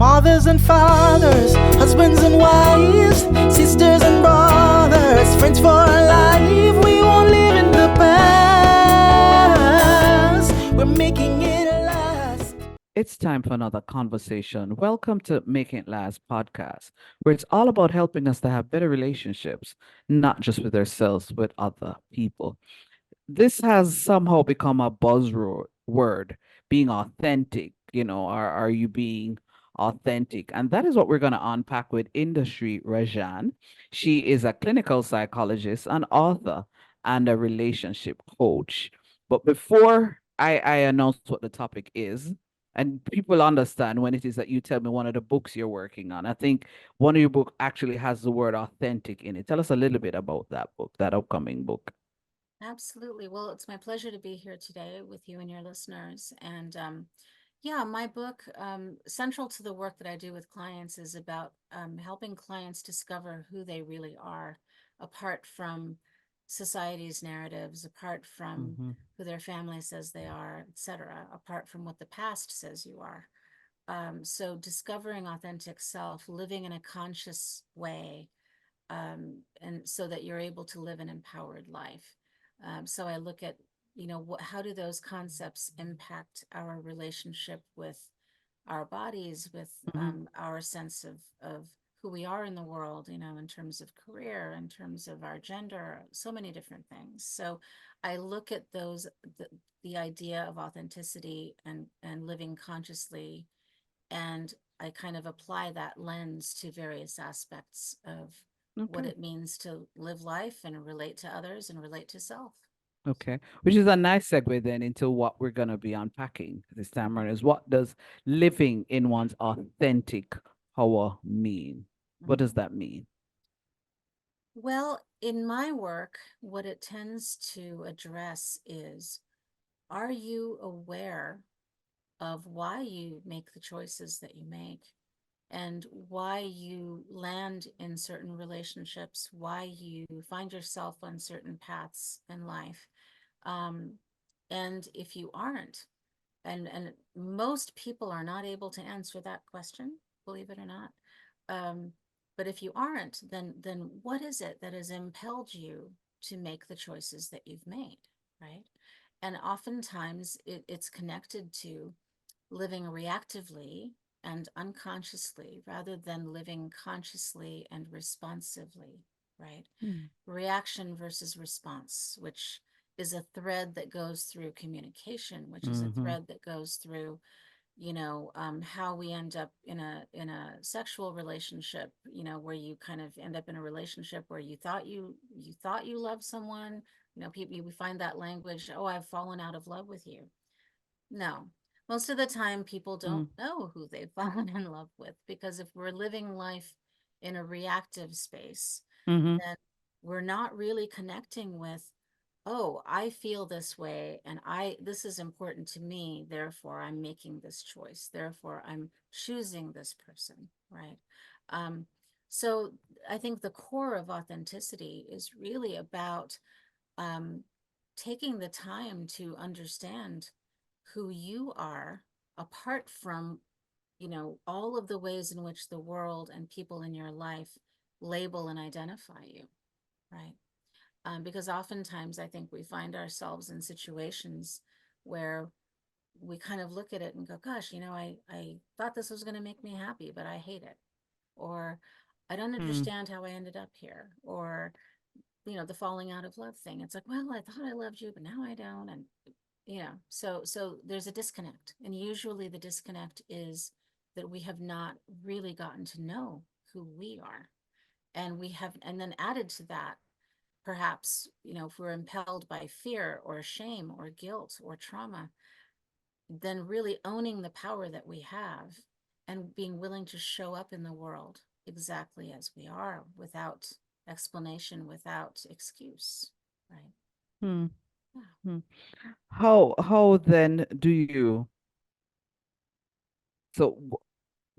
Mothers and fathers, husbands and wives, sisters and brothers, friends for life. We won't live in the past. We're making it last. It's time for another conversation. Welcome to Making It Last podcast, where it's all about helping us to have better relationships, not just with ourselves, with other people. This has somehow become a buzzword word, being authentic. Are you being authentic? And that is what we're going to unpack with Indushree Rajan. She is a clinical psychologist, an author, and a relationship coach. But before I announce what the topic is, and people understand when it is that you tell me one of the books you're working on. I think one of your book actually has the word authentic in it. Tell us a little bit about that book, that upcoming book. Absolutely. Well, it's my pleasure to be here today with you and your listeners. And yeah, my book, central to the work that I do with clients, is about helping clients discover who they really are, apart from society's narratives, apart from Mm-hmm. who their family says they are, etc., apart from what the past says you are. So discovering authentic self, living in a conscious way, and so that you're able to live an empowered life. So I look at, how do those concepts impact our relationship with our bodies, with Mm-hmm. our sense of who we are in the world, in terms of career, in terms of our gender, so many different things. So I look at the idea of authenticity and living consciously, and I kind of apply that lens to various aspects of what Okay. it means to live life and relate to others and relate to self. Okay. Which is a nice segue then into what we're going to be unpacking this time around is what does living in one's authentic power mean? What does Mhm. that mean? Well, in my work, what it tends to address is, are you aware of why you make the choices that you make, and why you land in certain relationships, why you find yourself on certain paths in life? Um, and if you aren't, and most people are not able to answer that question, believe it or not. Um, but if you aren't, then what is it that has impelled you to make the choices that you've made, right? And oftentimes it's connected to living reactively and unconsciously rather than living consciously and responsively, right? Mm. Reaction versus response, which is a thread that goes through communication, which is a Mm-hmm. thread that goes through, how we end up in a sexual relationship, where you kind of end up in a relationship where you thought you loved someone. People, we find that language, oh, I've fallen out of love with you. No, most of the time people don't know who they've fallen in love with, because if we're living life in a reactive space, Mm-hmm. then we're not really connecting with, oh, I feel this way and this is important to me, therefore I'm making this choice, therefore I'm choosing this person, right? Um, so I think the core of authenticity is really about um, taking the time to understand who you are, apart from, all of the ways in which the world and people in your life label and identify you, right? Because oftentimes I think we find ourselves in situations where we kind of look at it and go, gosh, I thought this was going to make me happy, but I hate it. Or I don't Mm. understand how I ended up here. Or, the falling out of love thing. It's like, well, I thought I loved you, but now I don't. And, so there's a disconnect. And usually the disconnect is that we have not really gotten to know who we are. And then added to that, perhaps, if we're impelled by fear or shame or guilt or trauma, then really owning the power that we have and being willing to show up in the world exactly as we are, without explanation, without excuse, right? Mm. Yeah. Mm. How then do you so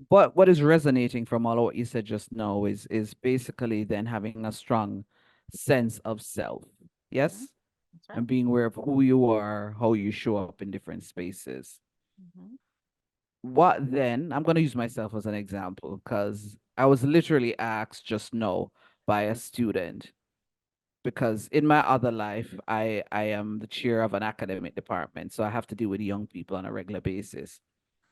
what is resonating from all of what you said just now is basically then having a strong sense of self. Mm-hmm. Yes? That's right. And being aware of who you are, how you show up in different spaces. Mm-hmm. what then? I'm going to use myself as an example because I was literally asked just now by a student because in my other life, I am the chair of an academic department, so I have to deal with young people on a regular basis.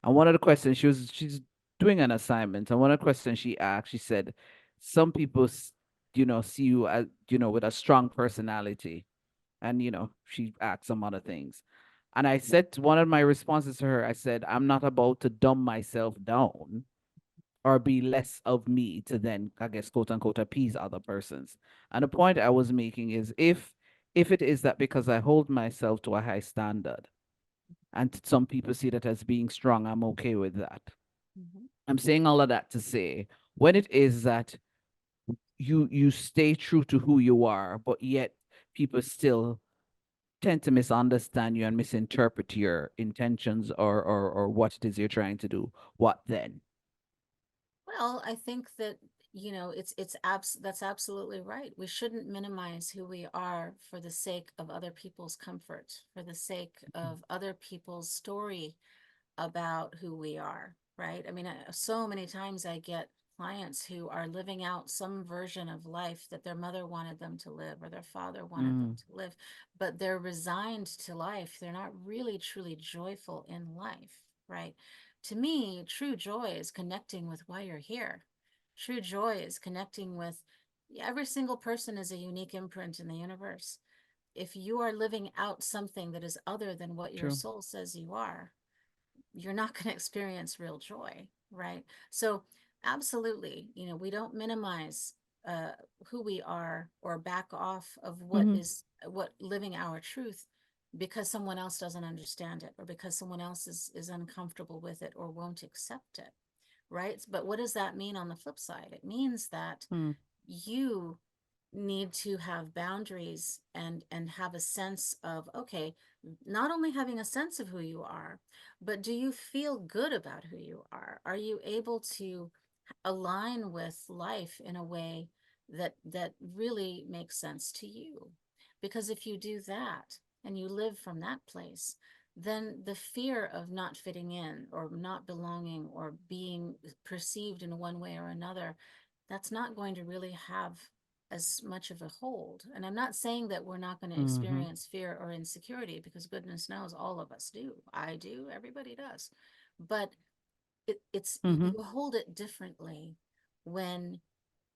And one of the questions she's doing an assignment, and one of the questions she asked, she said, "Some people, see you as with a strong personality," and she asked some other things. And I said one of my responses to her, I said, "I'm not about to dumb myself down or be less of me to then, I guess, quote unquote, appease other persons." And the point I was making is if it is that because I hold myself to a high standard and some people see that as being strong, I'm okay with that. Mhm. I'm saying all of that to say when it is that you stay true to who you are, but yet people still tend to misunderstand you and misinterpret your intentions or what it is you're trying to do. What then? Well, I think that, that's absolutely right. We shouldn't minimize who we are for the sake of other people's comfort, for the sake of other people's story about who we are, right? I mean, so many times I get clients who are living out some version of life that their mother wanted them to live or their father wanted them Mm, to live, but they're resigned to life. They're not really truly joyful in life, right? To me, true joy is connecting with why you're here. True joy is connecting with every single person is a unique imprint in the universe. If you are living out something that is other than what your true. soul says you are, you're not going to experience real joy, right? So, absolutely, we don't minimize uh, who we are or back off of Mm-hmm. what living our truth because someone else doesn't understand it or because someone else is uncomfortable with it or won't accept it, right? But what does that mean on the flip side? It means that Mm, you need to have boundaries and have a sense of, okay, not only having a sense of who you are, but do you feel good about who you are you able to align with life in a way that really makes sense to you? Because if you do that and you live from that place, then the fear of not fitting in or not belonging or being perceived in one way or another, that's not going to really have as much of a hold. And I'm not saying that we're not going to mm-hmm. experience fear or insecurity, because goodness knows all of us do. I do, everybody does. But it's Mm-hmm. you hold it differently when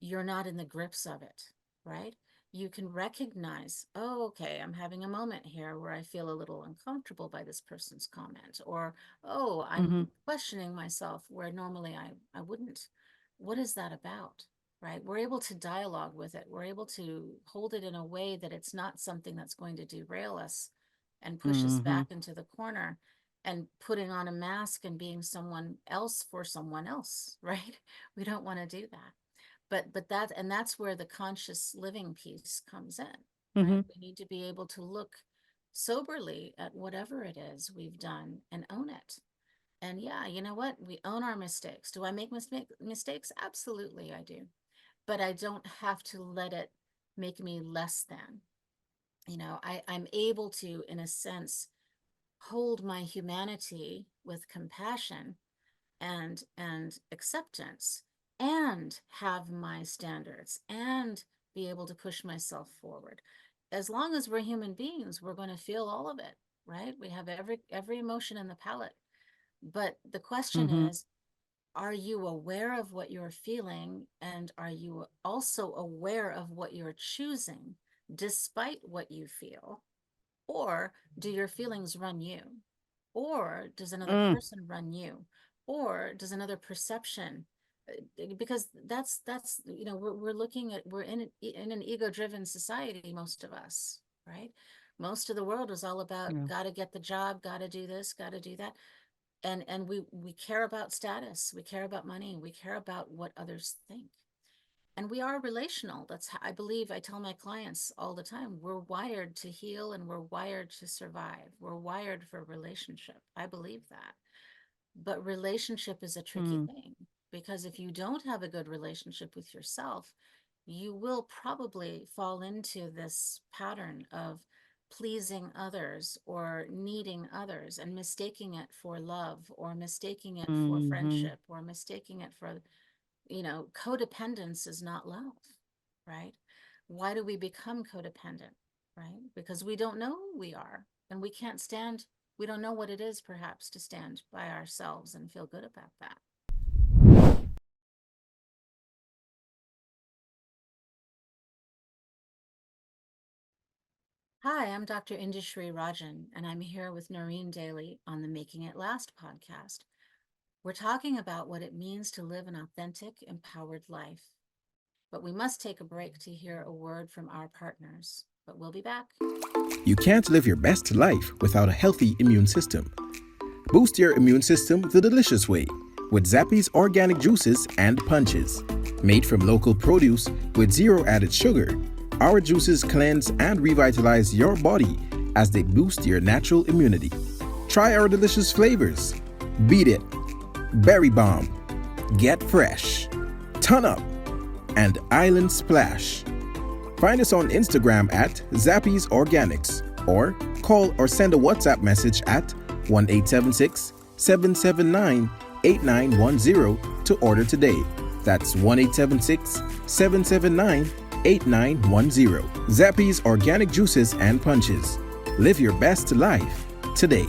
you're not in the grips of it, right? You can recognize, oh, okay, I'm having a moment here where I feel a little uncomfortable by this person's comment, or, oh, Mm-hmm. I'm questioning myself where normally I wouldn't. What is that about? Right? We're able to dialogue with it. We're able to hold it in a way that it's not something that's going to derail us and push us Mm-hmm. back into the corner and putting on a mask and being someone else for someone else, right? We don't want to do that. But that's where the conscious living piece comes in, right? Mm-hmm. We need to be able to look soberly at whatever it is we've done and own it. And yeah, you know what? We own our mistakes. Do I make mistakes? Absolutely, I do. But I don't have to let it make me less than. I'm able to, in a sense, hold my humanity with compassion and acceptance, and have my standards and be able to push myself forward. As long as we're human beings, we're going to feel all of it, right? We have every emotion in the palette. But the question Mm-hmm. is, are you aware of what you're feeling, and are you also aware of what you're choosing despite what you feel? Or do your feelings run you? Or does another Mm. person run you? Or does another perception? Because that's we're looking at, we're in an ego driven society, most of us, right? Most of the world is all about Yeah. got to get the job, got to do this, got to do that. And we care about status, we care about money, we care about what others think. And we are relational. That's how I believe. I tell my clients all the time, we're wired to heal and we're wired to survive. We're wired for relationship. I believe that. But relationship is a tricky Mm. thing, because if you don't have a good relationship with yourself, you will probably fall into this pattern of pleasing others or needing others and mistaking it for love or mistaking it for Mm-hmm. friendship or mistaking it for, codependence is not love, right? Why do we become codependent, right? Because we don't know who we are and we can't stand, we don't know what it is perhaps to stand by ourselves and feel good about that. Hi, I'm Dr. Indushree Rajan, and I'm here with Noreen Daly on the Making It Last podcast. We're talking about what it means to live an authentic, empowered life. But we must take a break to hear a word from our partners. But we'll be back. You can't live your best life without a healthy immune system. Boost your immune system the delicious way with Zappy's organic juices and punches. Made from local produce with zero added sugar, our juices cleanse and revitalize your body as they boost your natural immunity. Try our delicious flavors. Beat It, Berry Bomb, Get Fresh, Ton Up, and Island Splash. Find us on Instagram at Zappy's Organics or call or send a WhatsApp message at 1-876-779-8910 to order today. That's 1-876-779-8910. Zappy's Organic Juices and Punches. Live your best life today.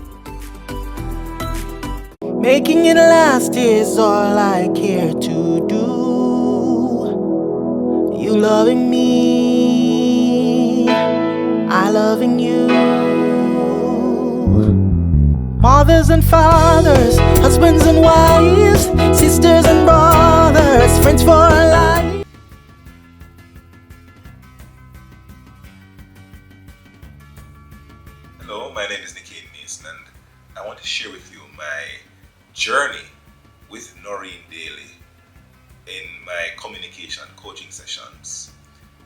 Making it last is all I care to do. You loving me, I loving you. Mothers and fathers, husbands and wives, sisters and brothers, friends for life. Hello, my name is Nicky Mason, and I want to share with you my journey with Noreen Daly in my communication coaching sessions.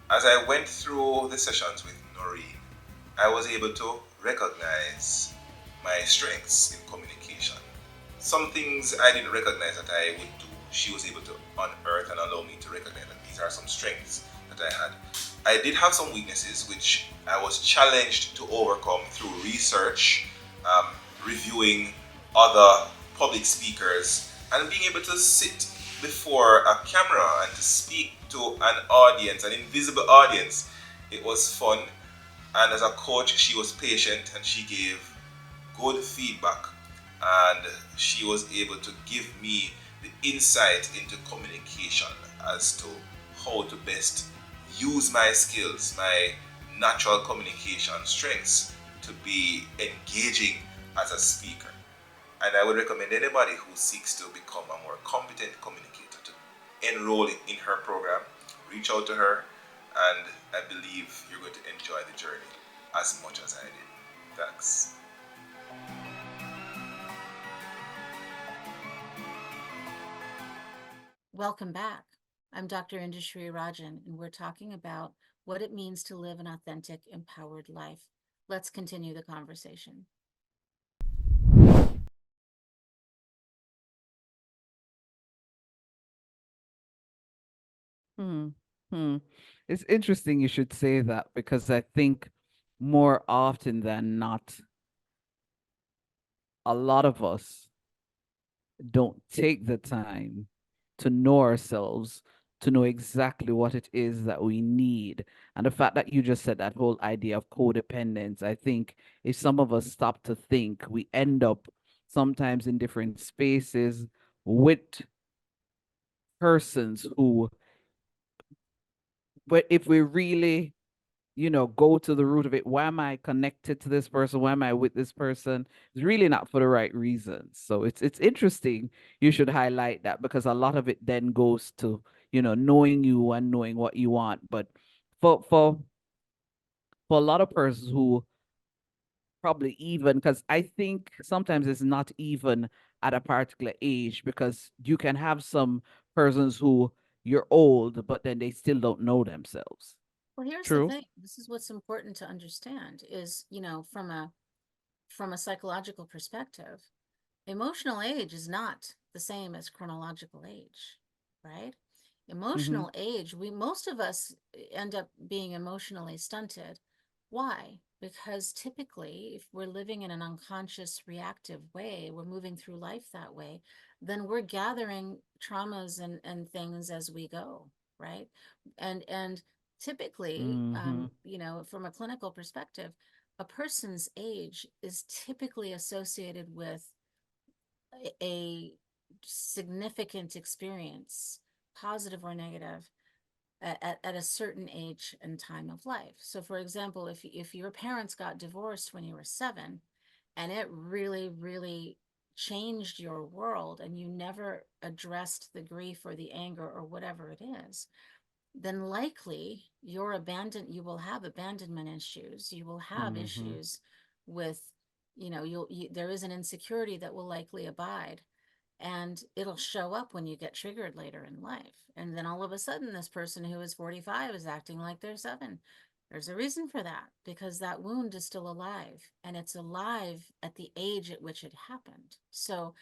As I went through the sessions with Noreen, I was able to recognize my strengths in communication. Some things I didn't recognize that I would do, she was able to unearth and allow me to recognize that these are some strengths that I had. I did have some weaknesses which I was challenged to overcome through research, reviewing other public speakers, and being able to sit before a camera and to speak to an audience, an invisible audience. It was fun, and as a coach, she was patient and she gave good feedback, and she was able to give me the insight into communication as to how to best use my skills, my natural communication strengths to be engaging as a speaker. And I would recommend anybody who seeks to become a more competent communicator to enroll in her program. Reach out to her, and I believe you're going to enjoy the journey as much as I did. Thanks. Welcome back. I'm Dr. Indushree Rajan, and we're talking about what it means to live an authentic, empowered life. Let's continue the conversation. Hmm. Hmm. It's interesting you should say that because I think more often than not, a lot of us don't take the time to know ourselves, to know exactly what it is that we need. And the fact that you just said that whole idea of codependence, I think if some of us stop to think, we end up sometimes in different spaces with persons who, but if we really go to the root of it, why am I connected to this person, why am I with this person, it's really not for the right reasons. So it's interesting you should highlight that, because a lot of it then goes to knowing you and knowing what you want. But for a lot of persons who probably, even because I think sometimes it's not even at a particular age, because you can have some persons who you're old but then they still don't know themselves. Well, here's the True. thing. This is what's important to understand is, from a psychological perspective, emotional age is not the same as chronological age, right? Mm-hmm. Emotional age, most of us end up being emotionally stunted. Why? because typically if we're living in an unconscious reactive way, we're moving through life that way, then we're gathering traumas and things as we go, right? And typically, Mm-hmm. you know, from a clinical perspective, a person's age is typically associated with a significant experience, positive or negative, at a certain age and time of life. So for example, if your parents got divorced when you were 7 and it really, really changed your world and you never addressed the grief or the anger or whatever it is, then likely you will have abandonment issues. You will have Mm-hmm. issues with, you know, there is an insecurity that will likely abide, and it'll show up when you get triggered later in life. And then all of a sudden, this person who is 45 is acting like they're 7. There's a reason for that, because that wound is still alive, and it's alive at the age at which it happened. So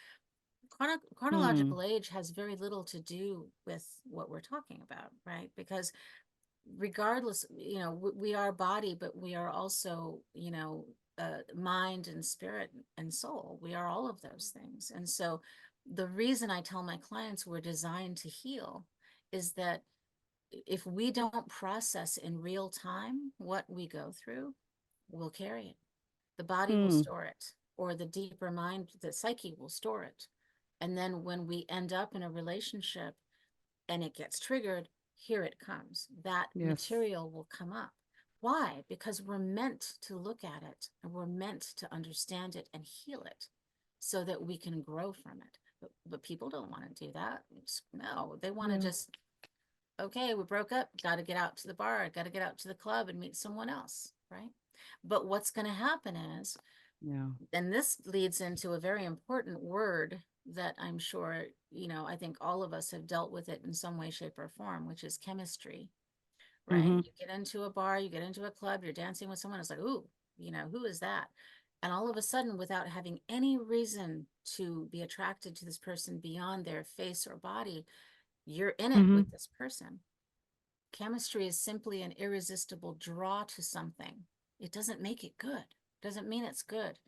Hmm. chronological age has very little to do with what we're talking about, right? Because regardless, you know, we are body, but we are also, you know, mind and spirit and soul. We are all of those things. And so the reason I tell my clients we're designed to heal is that if we don't process in real time what we go through, we'll carry it. The body will Hmm. store it, or the deeper mind, the psyche will store it. And then when we end up in a relationship and it gets triggered, here it comes. That Yes. material will come up. Why? Because we're meant to look at it and we're meant to understand it and heal it so that we can grow from it. But people don't want to do that. No, they want to Yeah. just, okay, we broke up, got to get out to the bar, got to get out to the club and meet someone else, right? But what's going to happen is, Yeah. and this leads into a very important word that I'm sure, you know, I think all of us have dealt with it in some way, shape, or form, which is chemistry, right? Mm-hmm. You get into a bar, you get into a club, you're dancing with someone, it's like, ooh, you know, who is that? And all of a sudden, without having any reason to be attracted to this person beyond their face or body, you're in it Mm-hmm. with this person. Chemistry is simply an irresistible draw to something. It doesn't make it good, doesn't mean it's good.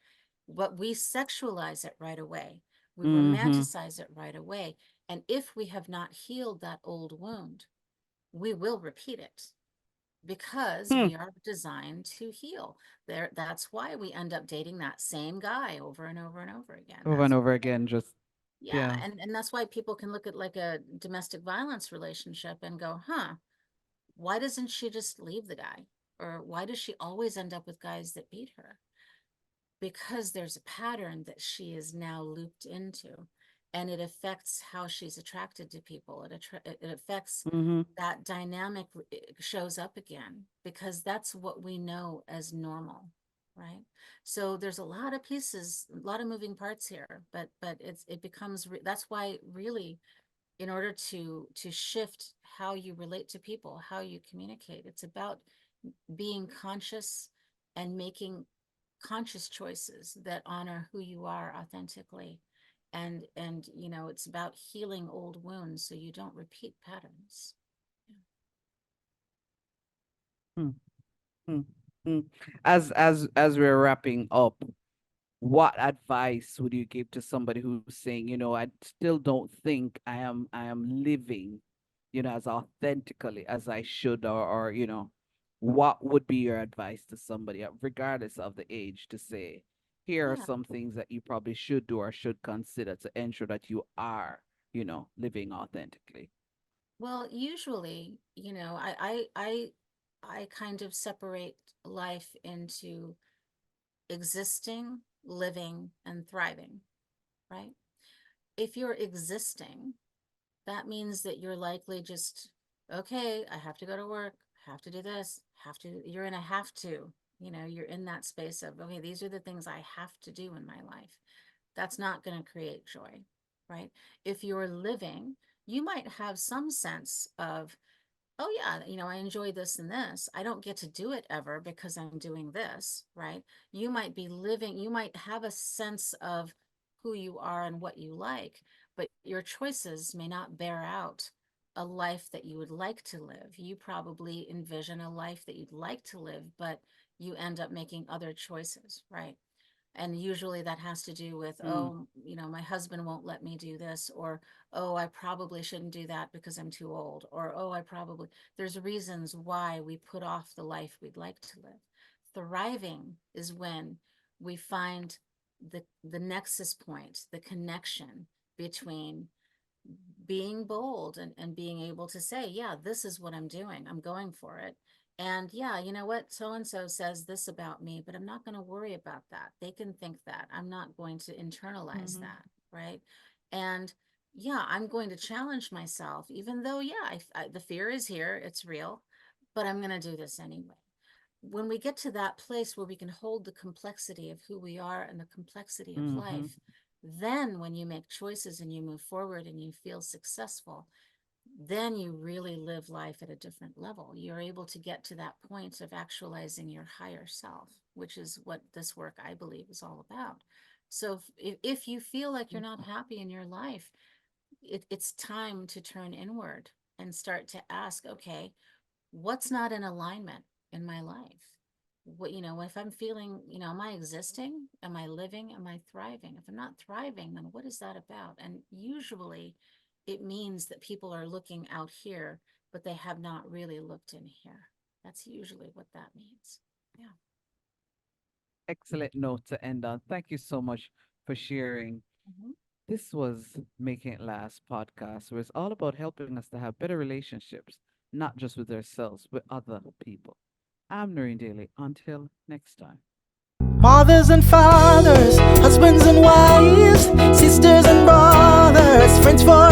But we sexualize it right away. We Mm-hmm. romanticize it right away. And if we have not healed that old wound, we will repeat it because Hmm. we are designed to heal. That's why we end up dating that same guy over and over and over again. Over and over again, just Yeah, yeah. and that's why people can look at like a domestic violence relationship and go, huh, why doesn't she just leave the guy? Or why does she always end up with guys that beat her? Because there's a pattern that she is now looped into, and it affects how she's attracted to people. It affects Mm-hmm. that dynamic. It shows up again because that's what we know as normal, right? So there's a lot of pieces, a lot of moving parts here, but it becomes that's why really, in order to shift how you relate to people, how you communicate, it's about being conscious and making conscious choices that honor who you are authentically. And you know, it's about healing old wounds so you don't repeat patterns. Hmm. Hmm. Hmm. As we're wrapping up, what advice would you give to somebody who's saying, I still don't think I am living, as authentically as I should, or what would be your advice to somebody, regardless of the age, to say, here are Yeah, some things that you probably should do or should consider to ensure that you are, living authentically. well, usually, you know, I kind of separate life into existing, living, and thriving, right? If you're existing, that means that you're likely just, okay, I have to go to work, have to do this, have to, you're in a have to, you know, you're in that space of, okay, these are the things I have to do in my life. That's not going to create joy, right? If you're living, you might have some sense of, oh yeah, you know, I enjoy this and this. I don't get to do it ever because I'm doing this, right? You might be living, you might have a sense of who you are and what you like, but your choices may not bear out a life that you would like to live. You probably envision a life that you'd like to live, but you end up making other choices, right? And usually that has to do with, Mm. oh, my husband won't let me do this, or, oh, I probably shouldn't do that because I'm too old, or, oh, there's reasons why we put off the life we'd like to live. Thriving is when we find the nexus point, the connection between being bold and being able to say, yeah, this is what I'm doing. I'm going for it. And yeah, you know what? So and so says this about me, but I'm not going to worry about that. They can think that. I'm not going to internalize Mhm. that. Right. And yeah, I'm going to challenge myself, even though, yeah, the fear is here, it's real, but I'm going to do this anyway. When we get to that place where we can hold the complexity of who we are and the complexity of Mhm. life, then when you make choices and you move forward and you feel successful, then you really live life at a different level. You're able to get to that point of actualizing your higher self, which is what this work, I believe, is all about. So if you feel like you're not happy in your life, it's time to turn inward and start to ask, okay, what's not in alignment in my life? What, if I'm feeling, am I existing? Am I living? Am I thriving? If I'm not thriving, then what is that about? And usually it means that people are looking out here, but they have not really looked in here. That's usually what that means. Yeah. Excellent note to end on. Thank you so much for sharing. Mhm. This was Making It Last podcast, where it's all about helping us to have better relationships, not just with ourselves, with other people. I'm Noreen Daly. Until next time. Mothers and fathers, husbands and wives, sisters and brothers, friends for